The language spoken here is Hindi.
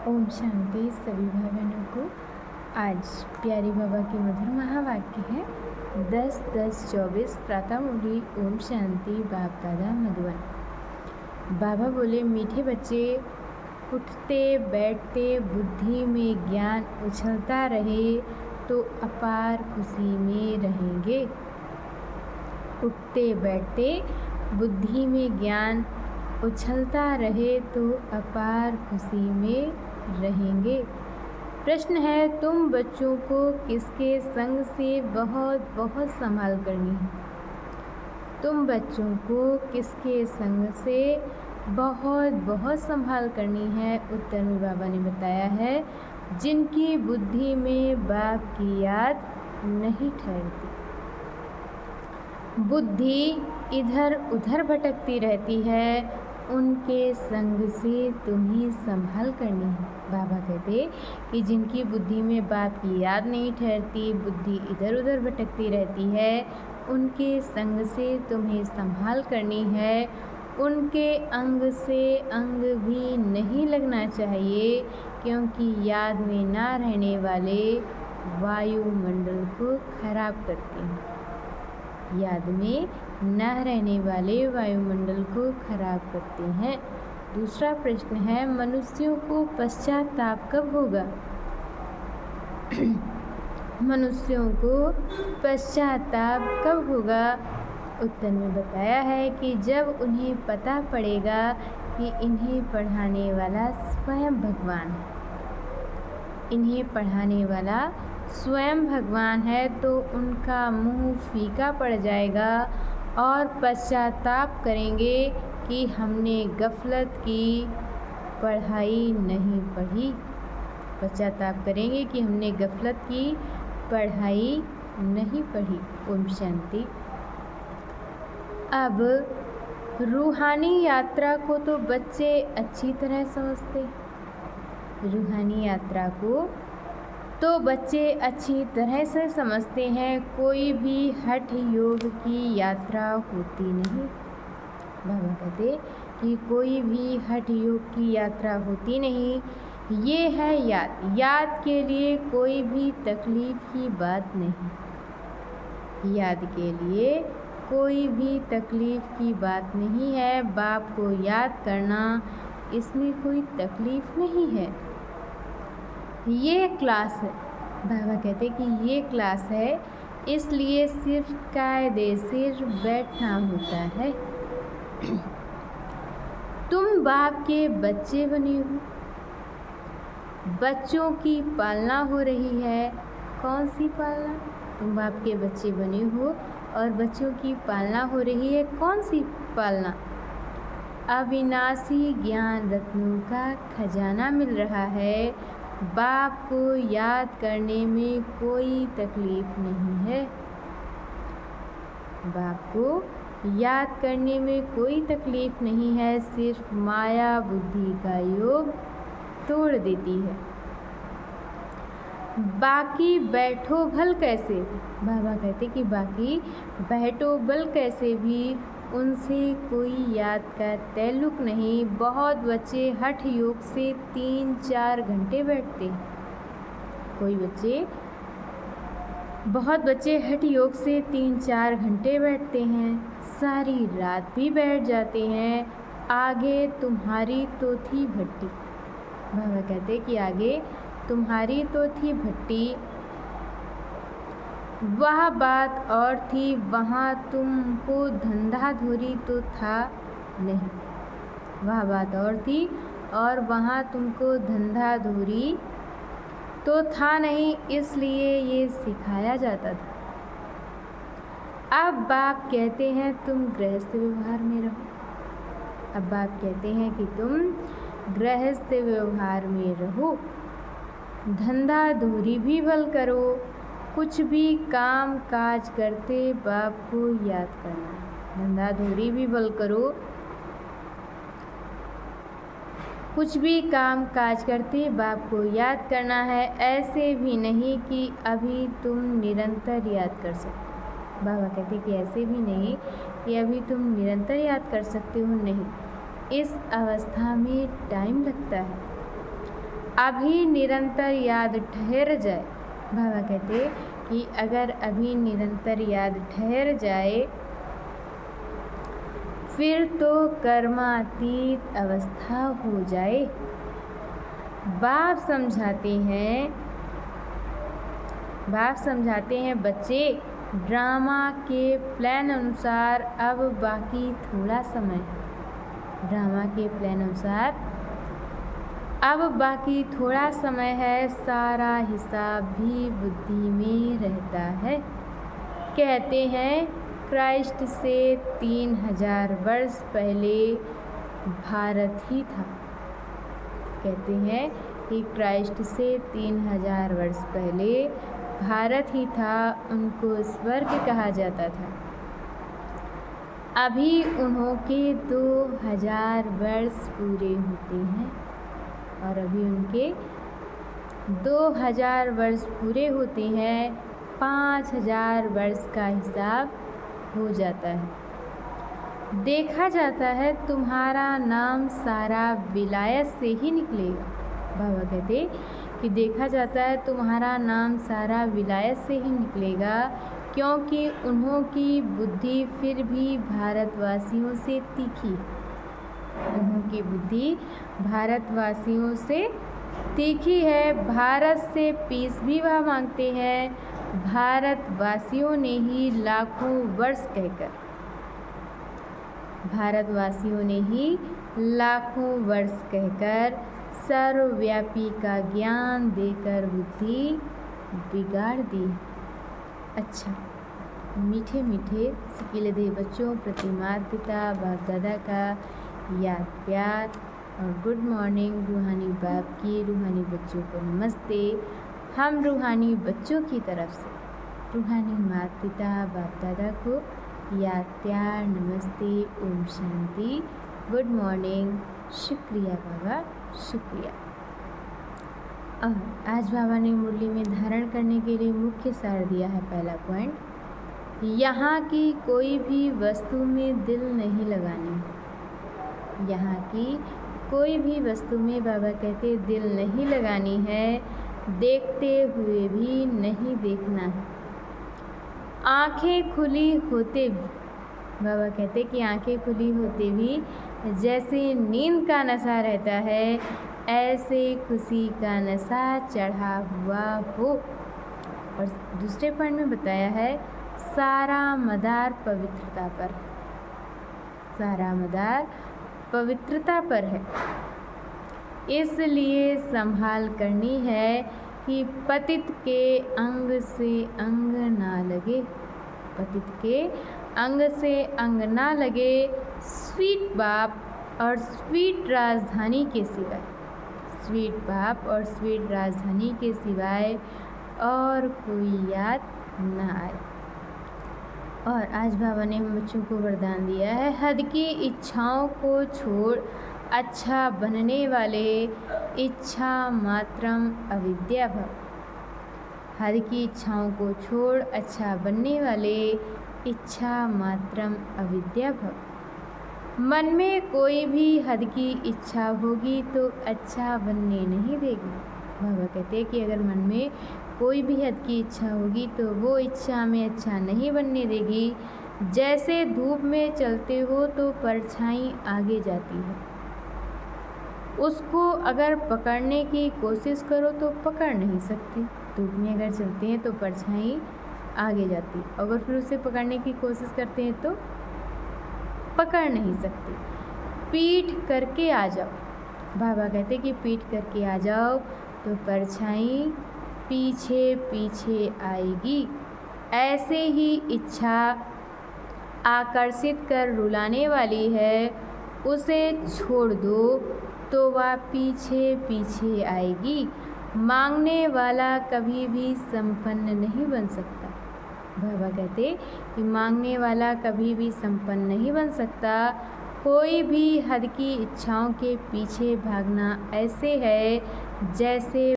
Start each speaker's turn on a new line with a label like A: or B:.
A: ओम शांति। सभी भाई बहनों को आज प्यारे बाबा के मधुर महावाक्य है 10-10-24 प्रातः मुरली। ओम शांति। बाप दादा मधुबन। बाबा बोले, मीठे बच्चे, उठते बैठते बुद्धि में ज्ञान उछलता रहे तो अपार खुशी में रहेंगे। उठते बैठते बुद्धि में ज्ञान उछलता रहे तो अपार खुशी में रहेंगे। प्रश्न है, तुम बच्चों को किसके संग से बहुत बहुत संभाल करनी है? तुम बच्चों को किसके संग से बहुत बहुत संभाल करनी है? उत्तर में बाबा ने बताया है, जिनकी बुद्धि में बाप की याद नहीं ठहरती। बुद्धि इधर उधर भटकती रहती है, उनके संग से तुम्हें संभाल करनी है। बाबा कहते कि जिनकी बुद्धि में बाप की याद नहीं ठहरती, बुद्धि इधर उधर भटकती रहती है, उनके संग से तुम्हें संभाल करनी है। उनके अंग से अंग भी नहीं लगना चाहिए, क्योंकि याद में ना रहने वाले वायुमंडल को खराब करते हैं। याद में न रहने वाले वायुमंडल को खराब करते हैं। दूसरा प्रश्न है, मनुष्यों को पश्चाताप कब होगा? मनुष्यों को पश्चाताप कब होगा? उत्तर में बताया है कि जब उन्हें पता पड़ेगा कि इन्हें पढ़ाने वाला स्वयं भगवान है। इन्हें पढ़ाने वाला स्वयं भगवान है तो उनका मुंह फीका पड़ जाएगा और पश्चाताप करेंगे कि हमने गफलत की, पढ़ाई नहीं पढ़ी। पश्चाताप करेंगे कि हमने गफलत की, पढ़ाई नहीं पढ़ी। ओम शांति। अब रूहानी यात्रा को तो बच्चे अच्छी तरह समझते। रूहानी यात्रा को तो बच्चे अच्छी तरह से समझते हैं। कोई भी हठ योग की यात्रा होती नहीं। बाबा कहते कि कोई भी हठ योग की यात्रा होती नहीं। ये है याद। याद के लिए कोई भी तकलीफ की बात नहीं। याद के लिए कोई भी तकलीफ की बात नहीं है। बाप को याद करना, इसमें कोई तकलीफ नहीं है। ये क्लास है। बाबा कहते कि ये क्लास है, इसलिए सिर्फ कायदे से बैठना होता है। तुम बाप के बच्चे बने हो। बच्चों की पालना हो रही है। कौन सी पालना? तुम बाप के बच्चे बने हो और बच्चों की पालना हो रही है। कौन सी पालना? अविनाशी ज्ञान रत्नों का खजाना मिल रहा है। बाप को याद करने में कोई तकलीफ नहीं है। बाप को याद करने में कोई तकलीफ नहीं है, सिर्फ माया बुद्धि का योग तोड़ देती है। बाकी बैठो भल कैसे? बाबा कहते कि बाकी बैठो भल कैसे भी उनसे कोई याद का ताल्लुक नहीं। बहुत बच्चे हठ योग से 3-4 घंटे बैठते हैं। बहुत बच्चे हठ योग से 3-4 घंटे बैठते हैं। सारी रात भी बैठ जाते हैं। आगे तुम्हारी तो थी भट्टी। बाबा कहते कि आगे तुम्हारी तो थी भट्टी, वह बात और थी। वहाँ तुमको धंधाधूरी तो था नहीं। वह बात और थी और वहाँ तुमको धंधाधूरी तो था नहीं, इसलिए ये सिखाया जाता था। अब बाप कहते हैं तुम गृहस्थ व्यवहार में रहो। अब बाप कहते हैं कि तुम गृहस्थ व्यवहार में रहो। धंधाधूरी भी भल करो। कुछ भी काम काज करते बाप को याद करना है। धंधाधूरी भी भल करो। कुछ भी काम काज करते बाप को याद करना है। ऐसे भी नहीं कि अभी तुम निरंतर याद कर सकते। बाबा कहते कि ऐसे भी नहीं कि अभी तुम निरंतर याद कर सकते हो। नहीं, इस अवस्था में टाइम लगता है। अभी निरंतर याद ठहर जाए। बाबा कहते कि अगर अभी निरंतर याद ठहर जाए फिर तो कर्मातीत अवस्था हो जाए। बाप समझाते हैं बच्चे, ड्रामा के प्लान अनुसार अब बाकी थोड़ा समय है। ड्रामा के प्लान अनुसार अब बाकी थोड़ा समय है, सारा हिसाब भी बुद्धि में रहता है। कहते हैं क्राइस्ट से 3000 वर्ष पहले भारत ही था। कहते हैं कि क्राइस्ट से 3000 वर्ष पहले भारत ही था, उनको स्वर्ग कहा जाता था। अभी उन्हों के 2000 वर्ष पूरे होते हैं और अभी उनके 2000 वर्ष पूरे होते हैं, 5000 वर्ष का हिसाब हो जाता है। देखा जाता है तुम्हारा नाम सारा विलायत से ही निकलेगा। बाबा कहते कि देखा जाता है तुम्हारा नाम सारा विलायत से ही निकलेगा, क्योंकि उन्हों की बुद्धि फिर भी भारतवासियों से तीखी है। उन्हों की बुद्धि भारतवासियों से तीखी है। भारत से पीस भी वह मांगते हैं। भारतवासियों ने ही लाखों वर्ष कहकर सर्वव्यापी का ज्ञान देकर बुद्धि बिगाड़ दी। अच्छा, मीठे मीठे सिकिलदे बच्चों प्रति माता पिता बाप दादा का याद प्यार और गुड मॉर्निंग। रूहानी बाप की रूहानी बच्चों को नमस्ते। हम रूहानी बच्चों की तरफ से रूहानी माता पिता बाप दादा को याद प्यार नमस्ते, ओम शांति, गुड मॉर्निंग, शुक्रिया बाबा, शुक्रिया। और आज बाबा ने मुरली में धारण करने के लिए मुख्य सार दिया है। पहला पॉइंट, यहाँ की कोई भी वस्तु में दिल नहीं लगानी। यहाँ की कोई भी वस्तु में बाबा कहते दिल नहीं लगानी है, देखते हुए भी नहीं देखना है। आँखें खुली होते भी बाबा कहते कि आँखें खुली होते भी जैसे नींद का नशा रहता है, ऐसे खुशी का नशा चढ़ा हुआ हो। और दूसरे पॉइंट में बताया है सारा मदार पवित्रता पर। सारा मदार पवित्रता पर है, इसलिए संभाल करनी है कि पतित के अंग से अंग ना लगे। पतित के अंग से अंग ना लगे। स्वीट बाप और स्वीट राजधानी के सिवाय, स्वीट बाप और स्वीट राजधानी के सिवाय और कोई याद ना आए। और आज बाबा ने हम बच्चों को वरदान दिया है, हद की इच्छाओं को छोड़ अच्छा बनने वाले इच्छा मात्रम अविद्या भव। हद की इच्छाओं को छोड़ अच्छा बनने वाले इच्छा मात्रम अविद्या भव। मन में कोई भी हद की इच्छा होगी तो अच्छा बनने नहीं देगी। बाबा कहते हैं कि अगर मन में कोई भी हद की इच्छा होगी तो वो इच्छा हमें अच्छा नहीं बनने देगी। जैसे धूप में चलते हो तो परछाई आगे जाती है, उसको अगर पकड़ने की कोशिश करो तो पकड़ नहीं सकते। धूप में अगर चलते हैं तो परछाई आगे जाती, अगर फिर उसे पकड़ने की कोशिश करते हैं तो पकड़ नहीं सकते। पीठ करके आ जाओ। बाबा कहते कि पीठ करके आ जाओ तो परछाई पीछे पीछे आएगी। ऐसे ही इच्छा आकर्षित कर रुलाने वाली है, उसे छोड़ दो तो वह पीछे पीछे आएगी। मांगने वाला कभी भी संपन्न नहीं बन सकता। बाबा कहते कि मांगने वाला कभी भी संपन्न नहीं बन सकता। कोई भी हद की इच्छाओं के पीछे भागना ऐसे है जैसे